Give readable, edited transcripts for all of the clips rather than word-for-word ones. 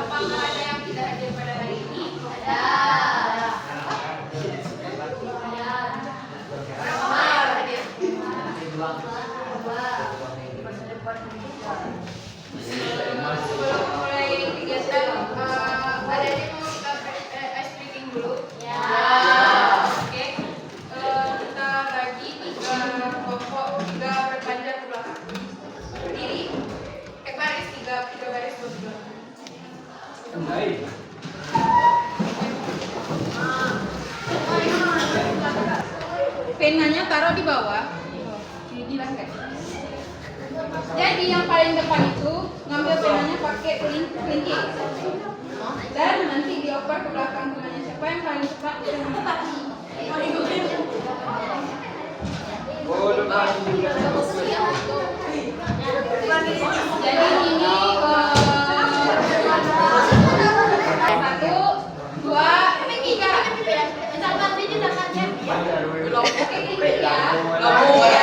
Apakah ada yang tidak hadir pada hari ini? Ada. Berapa yang hadir? Sebelum mulai kegiatan, ada yang mau kita ice breaking dulu? Ya. Oke. Kita bagi 3 kelompok, 3 berpanjang ke belakang. Berdiri. Baris 3 baris berdua. Baik. Penanya taruh di bawah. Bilang guys. Jadi yang paling depan itu ngambil penanya pakai kelinci. Dan nanti dioper ke belakang penanya. Siapa yang paling cepat? Jadi ini 1, 2, 3. Misalkan ini tangannya. Oke, ya.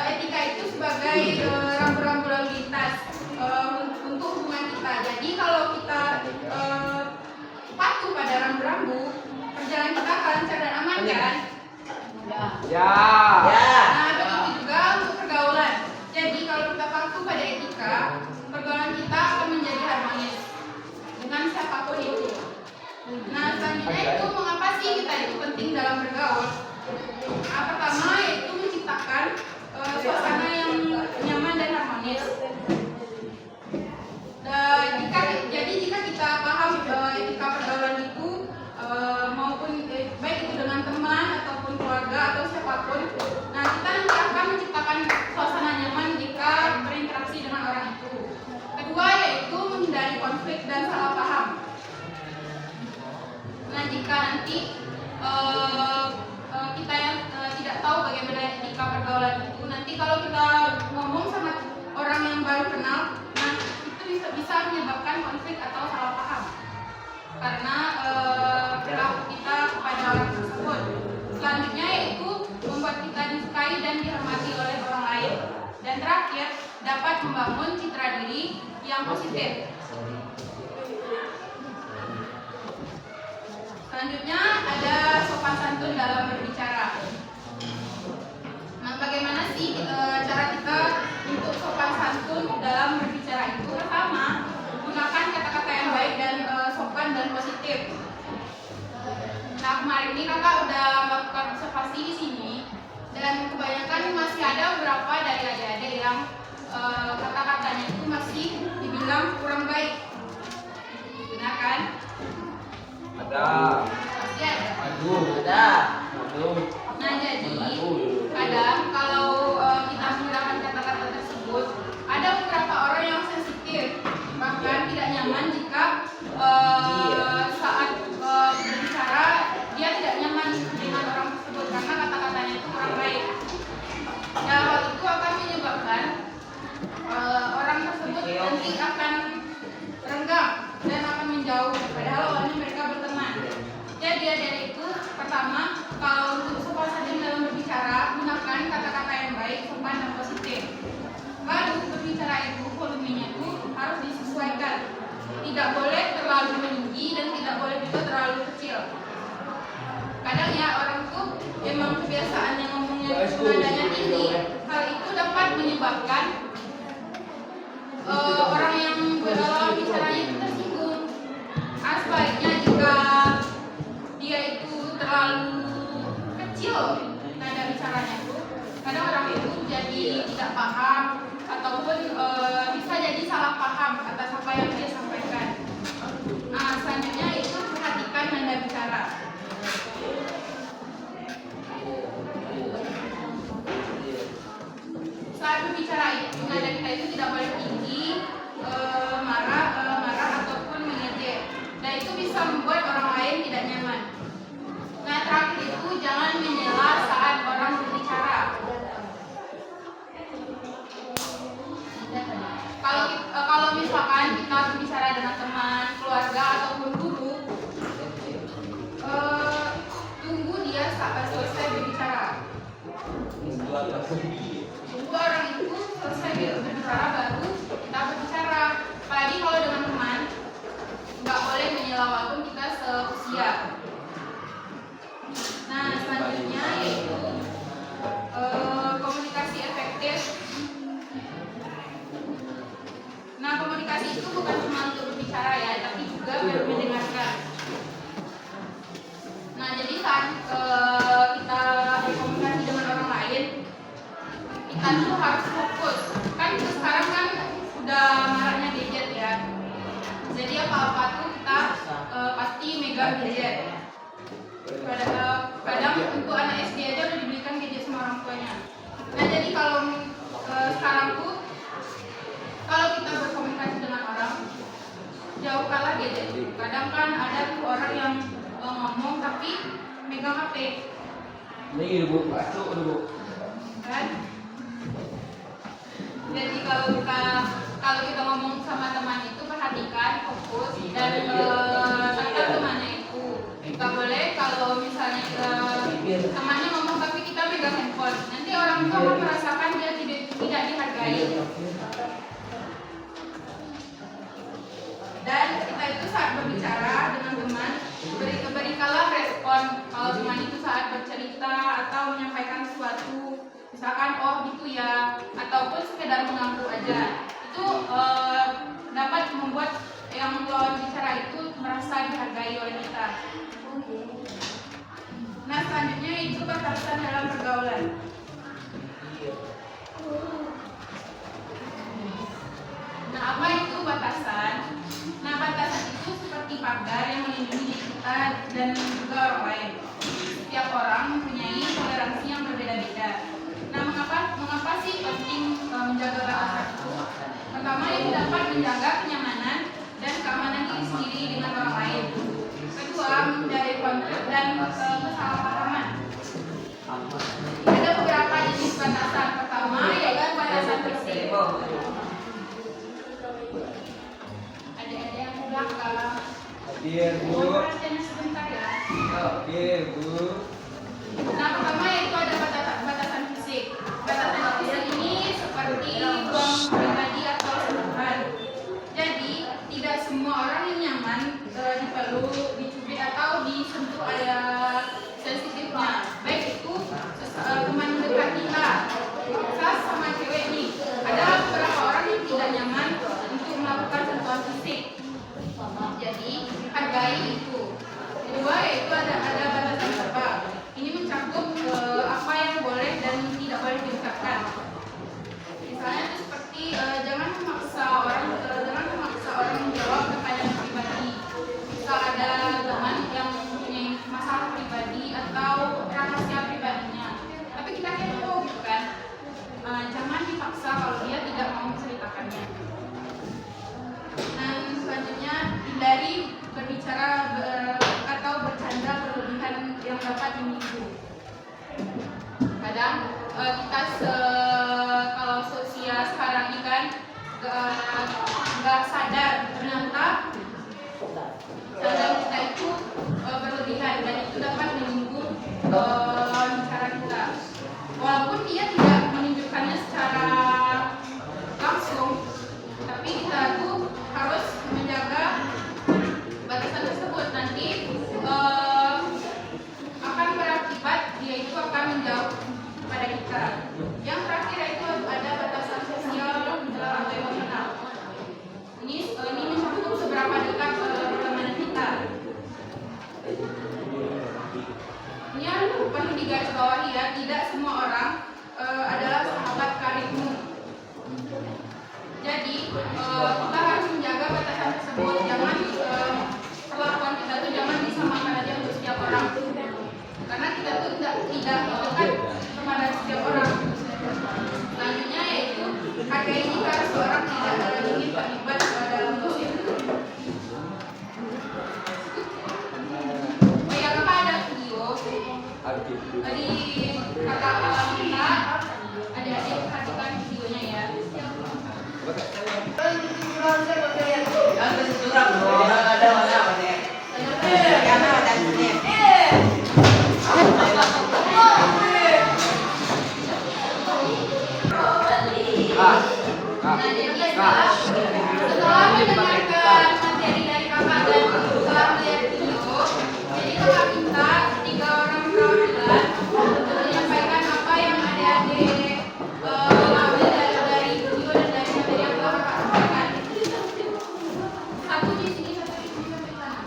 Etika itu sebagai rambu-rambu lalu lintas untuk hubungan kita. Jadi kalau kita patuh pada rambu-rambu, perjalanan kita akan lancar dan aman kan? Ya. Nah, begitu juga untuk pergaulan. Jadi kalau kita patuh pada etika, pergaulan kita akan menjadi harmonis dengan siapapun itu. Nah, selanjutnya itu mengapa sih kita itu penting dalam bergaul? Nah, pertama yaitu menciptakan suasana yang nyaman dan harmonis. Jika kita paham etika pergaulan itu maupun baik itu dengan teman ataupun keluarga atau siapapun, nah kita nanti akan menciptakan suasana nyaman jika berinteraksi dengan orang itu. Kedua yaitu menghindari konflik dan salah paham. Nah jika nanti kita yang tidak tahu bagaimana etika pergaulan itu, nanti kalau kita ngomong sama orang yang baru kenal, nah itu bisa menyebabkan konflik atau salah paham karena perilaku kita kepada orang tersebut. Selanjutnya yaitu membuat kita disukai dan dihormati oleh orang lain. Dan terakhir dapat membangun citra diri yang positif. Selanjutnya ada sopan santun dalam berbicara. Nah, bagaimana sih cara kita untuk sopan santun dalam berbicara itu? Pertama, gunakan kata-kata yang baik dan sopan dan positif. Nah, kemarin ini kakak udah melakukan observasi di sini dan kebanyakan masih ada beberapa dari adik-adik yang kata-katanya itu masih dibilang kurang baik. Benar kan? Ada. Pasti ada. Ada. Nah jadi kadang kalau kita menggunakan kata-kata tersebut, ada beberapa orang yang sensitif, bahkan tidak nyaman jika saat berbicara dia tidak nyaman dengan orang tersebut karena kata-katanya itu kurang baik. Nah hal itu akan menyebabkan orang tersebut nanti berbicara. Saat berbicara itu nada kita itu tidak boleh tinggi, marah ataupun mengejek. Dan itu bisa membuat orang lain tidak nyaman. Nah, terakhir itu jangan menyela saat orang berbicara. Kalau misalkan kita berbicara dengan teman, keluarga ataupun guru, tunggu dia sampai selesai berbicara. Tunggu orang itu selesai berbicara baru kita berbicara. Apalagi kalau dengan teman, nggak boleh menyela walaupun kita seusia. Nah, selanjutnya yaitu komunikasi efektif. Nah, komunikasi itu bukan cuma untuk berbicara ya, tapi juga mendengarkan. Nah, jadi saat kita berkomunikasi dengan orang lain, kita tuh harus fokus. Kan sekarang kan sudah maraknya gadget ya. Jadi apa-apa tuh kita pasti megang gadget. Kadang untuk anak SD aja udah dibelikan gadget sama orang tuanya. Nah, jadi kalau sekarang tuh kalau kita berkomunikasi dengan orang, jauhkanlah gadget. Kadang kan ada tuh orang yang ngomong tapi megang HP. Ini Bu, masuk dulu. Kan? Jadi kalau kita ngomong sama teman itu perhatikan, fokus dan tatap temannya itu. Gak boleh kalau misalnya temannya ngomong tapi kita megang handphone. Nanti orang itu akan merasakan dia tidak dihargai. Dan kita itu saat berbicara dengan teman, berikanlah respon kalau teman itu saat bercerita atau menyampaikan sesuatu, misalkan oh gitu ya, ataupun sekedar mengaku aja. Itu dapat membuat yang lawan bicara itu merasa dihargai oleh kita. Nah, selanjutnya itu batasan dalam pergaulan. Nah, apa itu batasan? Nah, batasan itu seperti pagar yang melindungi diri kita dan juga orang lain. Setiap orang mempunyai toleransi yang berbeda-beda. Nah, mengapa sih penting menjaga batasan itu? Pertama, itu dapat menjaga kenyamanan dan keamanan diri sendiri dengan orang lain. Kedua, menghindari konflik dan kesalahpahaman. Ada beberapa jenis batasan. Pertama, yaitu batasan fisik. Ada yang belakang. Hadir Bu. Perhatiannya sebentar ya. Hadir Bu. Nah, pertama yaitu ada batasan fisik. Batasan fisik ini seperti ruang pribadi atau sentuhan. Jadi, tidak semua orang yang nyaman dipeluk, dicubit atau disentuh area sensitifnya. Baik itu teman dekat kita, sama cewek nih. Ada beberapa orang yang tidak nyaman untuk melakukan sentuhan fisik. Jadi, hargai itu. Kedua yaitu ada batasan verbal. Ini mencakup apa yang boleh dan tidak boleh diucapkan. Misalnya itu seperti jangan memaksa orang menjawab pertanyaan pribadi. Misal ada teman yang mempunyai masalah pribadi atau rahasia pribadinya, tapi kita kepo gitu kan. Jangan dipaksa kalau dia tidak mau menceritakannya. Dan selanjutnya hindari berbicara atau bercanda berlebihan yang dapat menyinggung. Kadang kita kalau sosial sekarang ini kan nggak sadar ternyata canda kita itu berlebihan dan itu dapat menyinggung lawan bicara kita. Walaupun dia tidak menunjukkannya secara langsung, tapi kita tuh harus menjaga batasan tersebut. Nanti akan berakibat dia itu akan menjauh pada kita. Yang terakhir itu ada batasan sosial atau emosional. Ini mencakup seberapa dekat pertemanan kita. Ini perlu digarisbawahi ya, tidak semua orang adalah sahabat karibmu. Jadi kita harus menjaga batasan tersebut. Jangan perlakuan kita tuh jangan disamakan aja untuk setiap orang. Selanjutnya yaitu hargai jika seseorang tidak ingin terlibat dalam gosip. Oh ya, kakak ada video. Tadi kakak minta adik-adik perhatikan videonya ya. Setelah mendengarkan materi dari kakak dan setelah melihat video, jadi kakak minta 3 orang perwakilan untuk menyampaikan apa yang adik-adik ambil dari video dan dari materi yang telah kakak sampaikan. Satu di sini, satu di sini, satu di sana.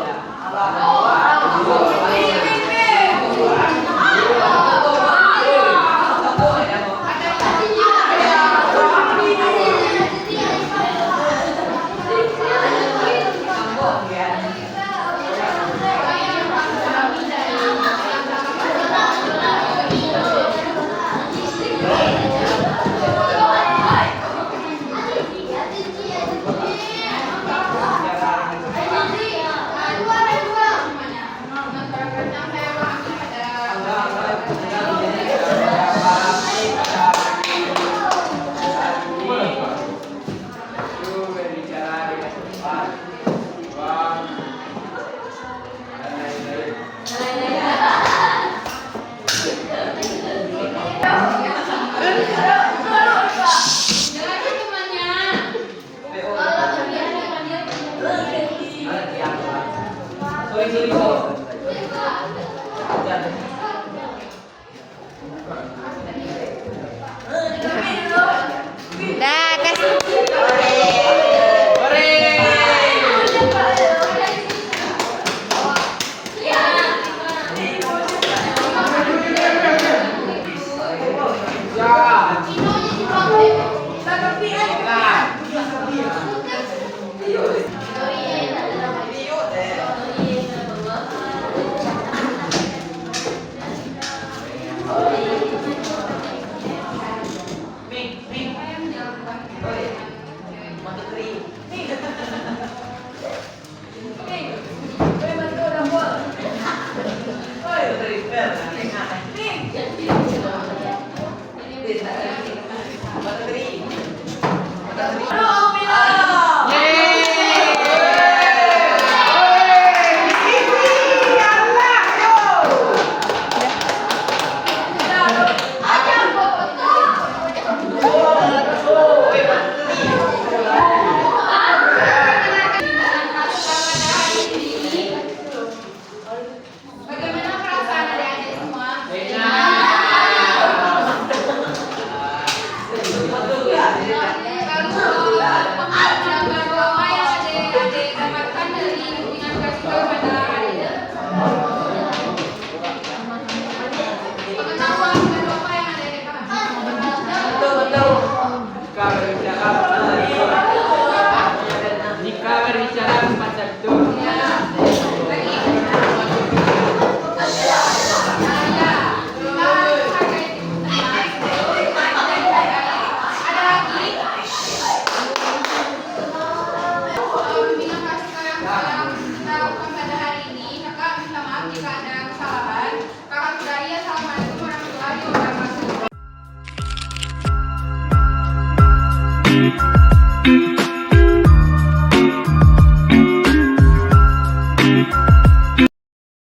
Ya, Dah, kasih. bagaimana perasaan adik-adik semua? Lalu apa yang adik-adik dapatkan dari bimbingan kasih tahu pada adik? Pengetahuan baru apa yang adik-adik Jika berbicara membaca betul.